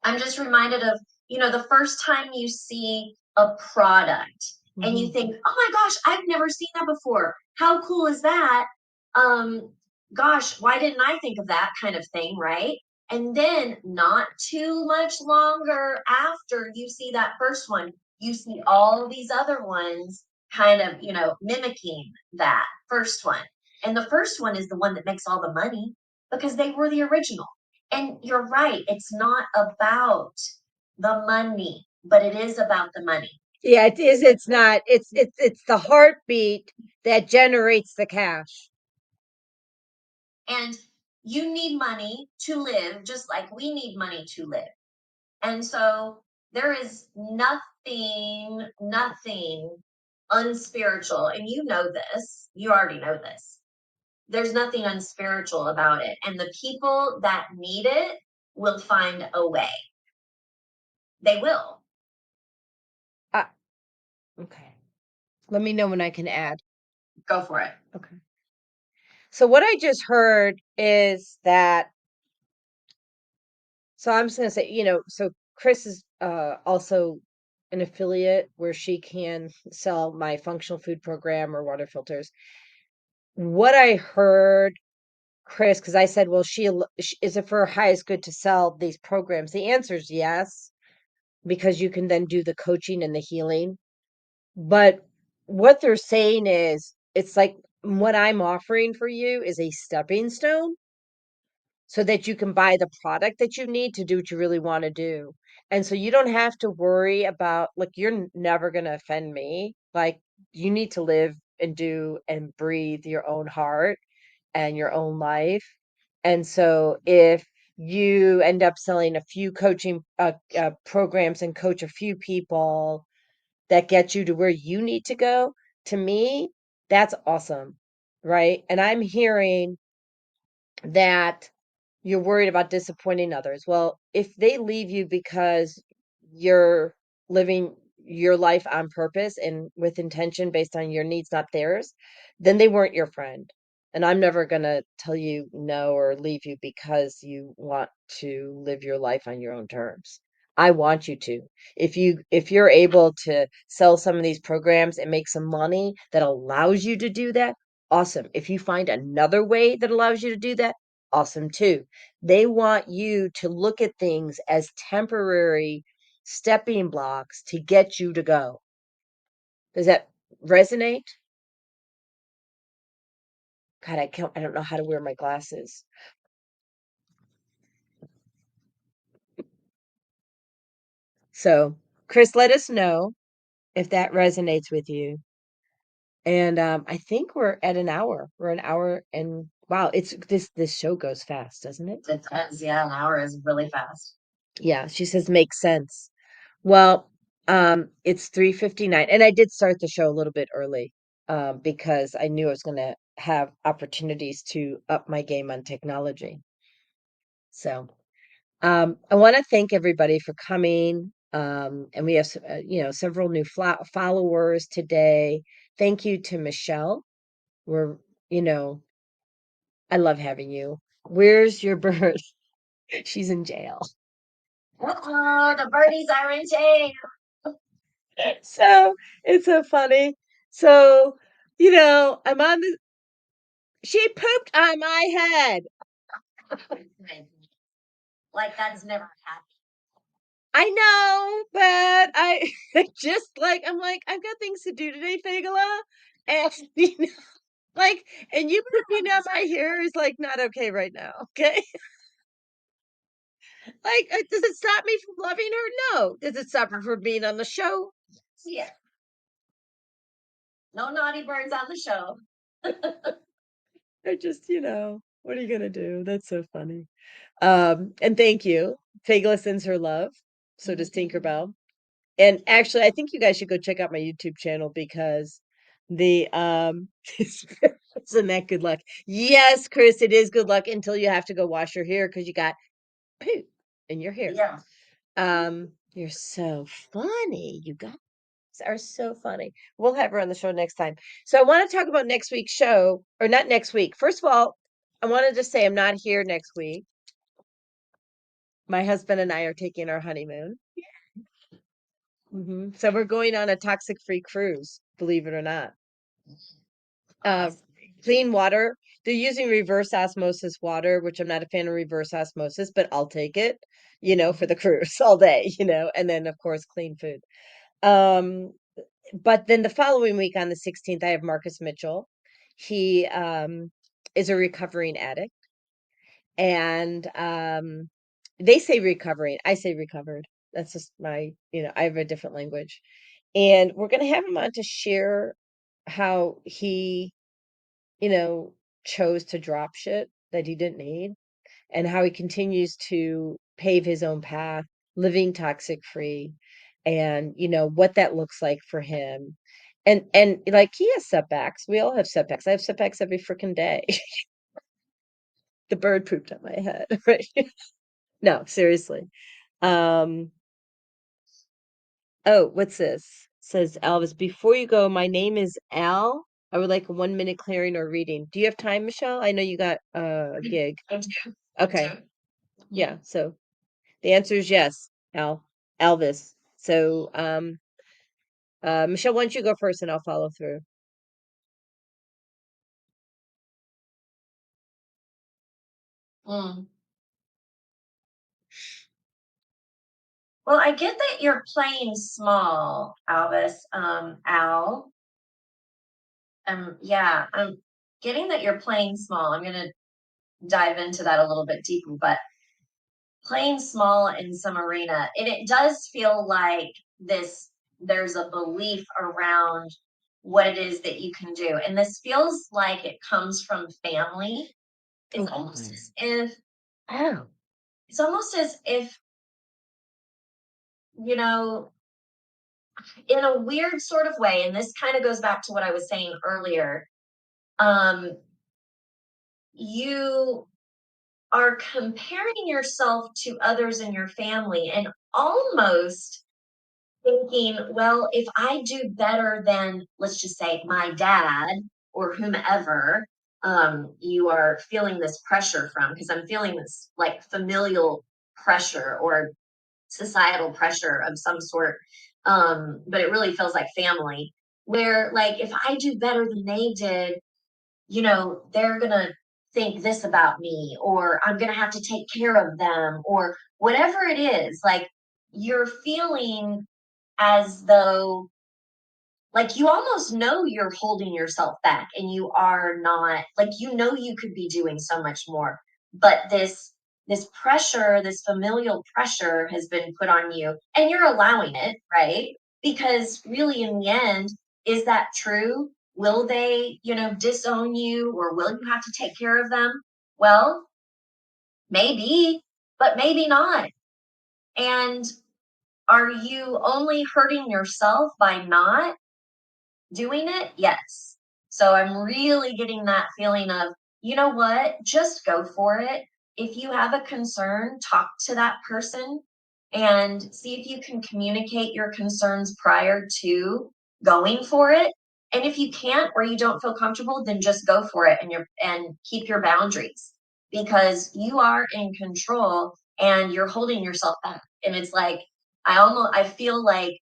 I'm just reminded of, the first time you see a product and you Mhm. think, oh my gosh, I've never seen that before. How cool is that? Um, Gosh, why didn't I think of that kind of thing, right? And then not too much longer after you see that first one, you see all these other ones kind of, mimicking that first one. And the first one is the one that makes all the money because they were the original. And you're right, it's not about the money, but it is about the money. Yeah, it is. It's not. It's the heartbeat that generates the cash. And you need money to live just like we need money to live. And so there is nothing unspiritual. And you know this, you already know this. There's nothing unspiritual about it. And the people that need it will find a way. They will. Uh, okay. Let me know when I can add. Go for it. Okay. So what I just heard is that, so I'm just gonna say, so Chris is also an affiliate where she can sell my functional food program or water filters. What I heard, Chris, because I said, well, is it for her highest good to sell these programs? The answer is yes, because you can then do the coaching and the healing. But what they're saying is, it's like what I'm offering for you is a stepping stone so that you can buy the product that you need to do what you really want to do. And so you don't have to worry about, like, never going to offend me. Like, you need to live and do and breathe your own heart and your own life. And so if you end up selling a few coaching programs and coach a few people that get you to where you need to go, to me, that's awesome. Right. And I'm hearing that you're worried about disappointing others. Well, if they leave you because you're living your life on purpose and with intention based on your needs, not theirs, then they weren't your friend. And I'm never going to tell you no or leave you because you want to live your life on your own terms. I want you to. If you're able to sell some of these programs and make some money that allows you to do that, awesome. If you find another way that allows you to do that, awesome too. They want you to look at things as temporary stepping blocks to get you to go. Does that resonate? God, I don't know how to wear my glasses. So, Chris, let us know if that resonates with you. And I think we're at an hour. We're an hour and wow, it's this show goes fast, doesn't it? It does, yeah, an hour is really fast. Yeah, she says makes sense. Well, it's 3:59 and I did start the show a little bit early because I knew I was going to have opportunities to up my game on technology. So, I want to thank everybody for coming. And we have, several new followers today. Thank you to Michelle. We're, you know, I love having you. Where's your bird? She's in jail. Oh, the birdies are in jail. So it's so funny. So, I'm on the, she pooped on my head. Like that's never happened. I know, but I just like, I'm like, I've got things to do today, Fagala. And, like, and you pooping on my hair is like not okay right now. Okay. Like, does it stop me from loving her? No. Does it stop her from being on the show? Yeah. No naughty birds on the show. I just, what are you gonna do? That's so funny. And thank you. Fagala sends her love. So does Tinkerbell. And actually, I think you guys should go check out my YouTube channel because the isn't that good luck? Yes, Chris, it is good luck until you have to go wash your hair because you got poop in your hair. Yeah. You're so funny. You guys are so funny. We'll have her on the show next time. So I want to talk about next week's show, or not next week. First of all, I wanted to say I'm not here next week. My husband and I are taking our honeymoon. So we're going on a toxic-free cruise, believe it or not. Clean water. They're using reverse osmosis water, which I'm not a fan of reverse osmosis, but I'll take it, for the cruise all day, and then of course clean food. But then the following week on the 16th, I have Marcus Mitchell. He is a recovering addict. And they say recovering. I say recovered. That's just I have a different language. And we're going to have him on to share how he, chose to drop shit that he didn't need and how he continues to pave his own path, living toxic free, and what that looks like for him. And like he has setbacks. We all have setbacks. I have setbacks every freaking day. The bird pooped on my head, right? No, seriously. Um, oh, what's this? Says Elvis, before you go, my name is Al. I would like a 1 minute clearing or reading. Do you have time, Michelle? I know you got a gig. Okay. Yeah, so the answer is yes, Elvis. So, Michelle, why don't you go first and I'll follow through. Mm. Well, I get that you're playing small, Albus. Al. Yeah, I'm getting that you're playing small. I'm gonna dive into that a little bit deeper, but playing small in some arena, and it does feel like there's a belief around what it is that you can do. And this feels like it comes from family. It's almost as if Oh. it's almost as if, you know, in a weird sort of way, and this kind of goes back to what I was saying earlier, um, you are comparing yourself to others in your family and almost thinking, well, if I do better than, let's just say, my dad or whomever, you are feeling this pressure from, because I'm feeling this like familial pressure or societal pressure of some sort. But it really feels like family, where like if I do better than they did, they're going to think this about me, or I'm going to have to take care of them, or whatever it is. Like, you're feeling as though, like, you almost know you're holding yourself back and you are not, like, you could be doing so much more, but this pressure, this familial pressure has been put on you and you're allowing it, right? Because really, in the end, is that true? Will they, disown you, or will you have to take care of them? Well, maybe, but maybe not. And are you only hurting yourself by not doing it? Yes. So I'm really getting that feeling of, you know what? Just go for it. If you have a concern, talk to that person and see if you can communicate your concerns prior to going for it. And if you can't, or you don't feel comfortable, then just go for it, and keep your boundaries, because you are in control and you're holding yourself back. And it's like, I feel like,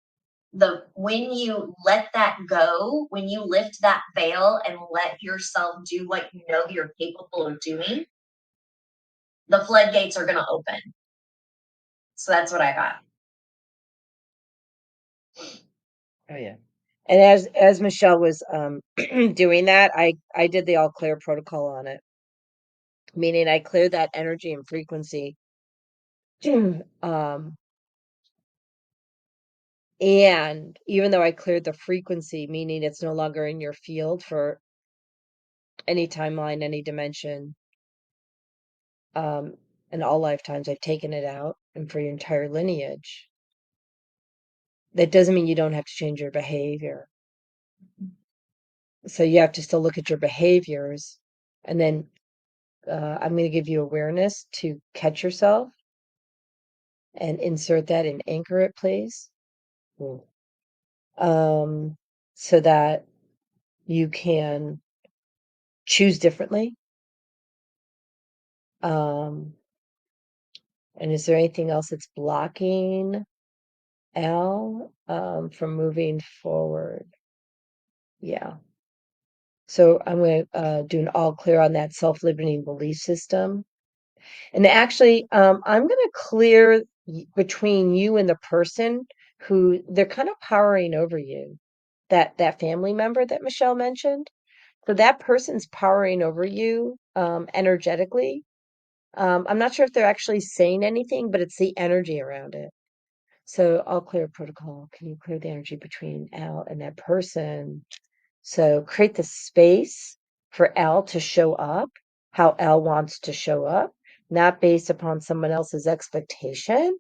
when you let that go, when you lift that veil and let yourself do what you know you're capable of doing, the floodgates are going to open. So that's what I got. Oh yeah. And as Michelle was doing that, I did the all clear protocol on it, meaning I cleared that energy and frequency. um and even though I cleared the frequency, meaning it's no longer in your field for any timeline, any dimension, um in all lifetimes, I've taken it out, and for your entire lineage. That doesn't mean you don't have to change your behavior. So you have to still look at your behaviors, and then I'm going to give you awareness to catch yourself and insert that and anchor it, please. Mm. So that you can choose differently. Um, and is there anything else that's blocking Al from moving forward? Yeah. So I'm going to do an all clear on that self-limiting belief system. And actually, I'm going to clear between you and the person who they're kind of powering over you. That family member that Michelle mentioned. So that person's powering over you energetically. I'm not sure if they're actually saying anything, but it's the energy around it. So I'll clear protocol. Can you clear the energy between Al and that person? So create the space for Al to show up how Al wants to show up, not based upon someone else's expectation,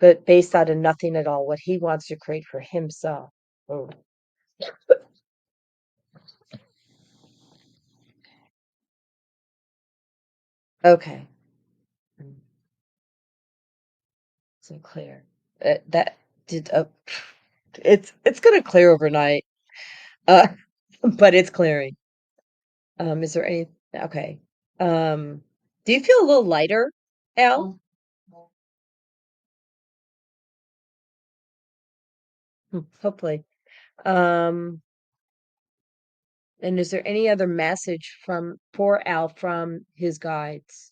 but based out of nothing at all, what he wants to create for himself. Oh, okay. Mm, so clear. That did it's gonna clear overnight. Uh but it's clearing. Is there any okay. Um do you feel a little lighter, Al? Mm. Hopefully. Um And is there any other message from for Al from his guides?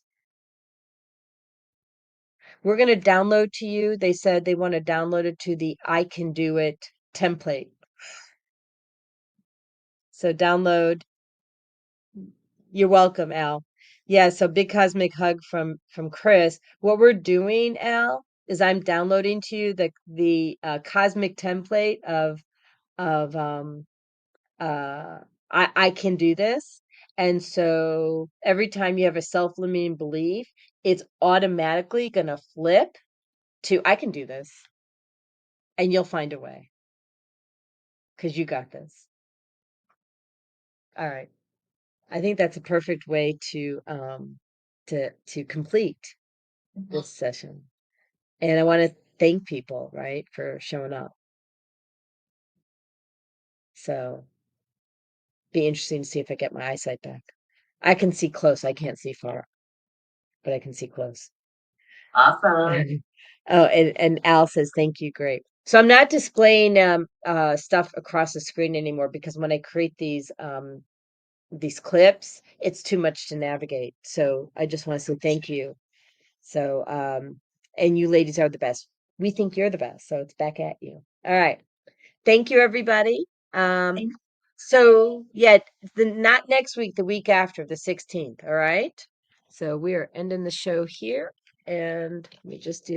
We're going to download to you. They said they want to download it to the I Can Do It template. So download. You're welcome, Al. Yeah, so big cosmic hug from Chris. What we're doing, Al, is I'm downloading to you the cosmic template of uh I can do this. And so every time you have a self-limiting belief, it's automatically gonna flip to I can do this, and you'll find a way because you got this. All right. I think that's a perfect way to complete Mhm. this session. And I want to thank people, right, for showing up. So be interesting to see if I get my eyesight back. I can see close. I can't see far, but I can see close. Awesome. Oh, and Al says, thank you, great. So I'm not displaying stuff across the screen anymore because when I create these clips, it's too much to navigate. So I just want to say thank you. So and you ladies are the best. we think you're the best. So it's back at you. All right. Thank you, everybody. Thank- So yeah, not next week, the week after, the 16th. All right. So we are ending the show here, and let me just do